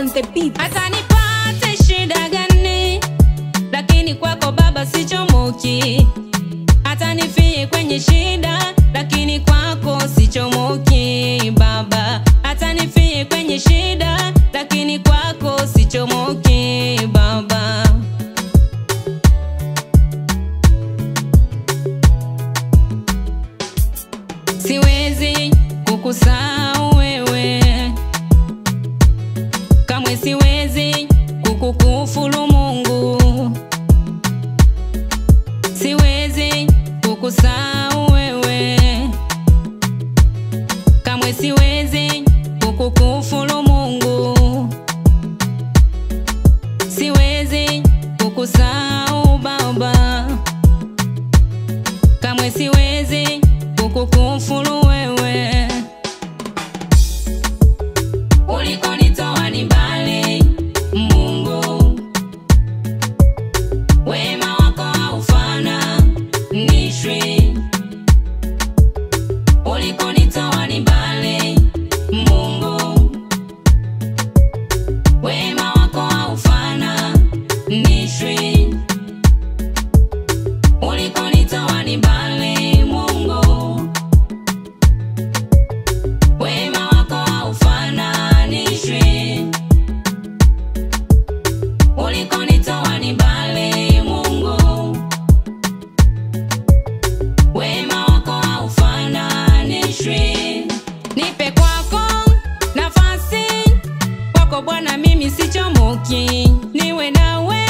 on the beat. Hata nipate shida gani, lakini kwako Baba sichomoki. Hata nifie kwenye shida, lakini kwako sichomoki Baba. Hata nifie kwenye shida, lakini kwako sichomoki Baba. Siwezi kukusahau wewe, kamwe siwezi kukukufuru Mungu. Siwezi kukusahau wewe, kamwe siwezi kukukufuru Mungu. Siwezi kukusahau Baba, kamwe siwezi kukukufuru wewe. Ulikonitoa ni mbali Mungu, wema wako haufananishwi. Ulikonitoa ni mbali Mungu, wema wako haufananishwi. Ulikonitoa ni mbali Mungu, wema wako haufananishwi. Ulikonitoa ni mbali Mungu, wema wako haufananishwi. Nipe kwako nafasi, kwako Bwana mimi sichomoki. Niwe nawe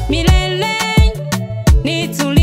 milele, nitulie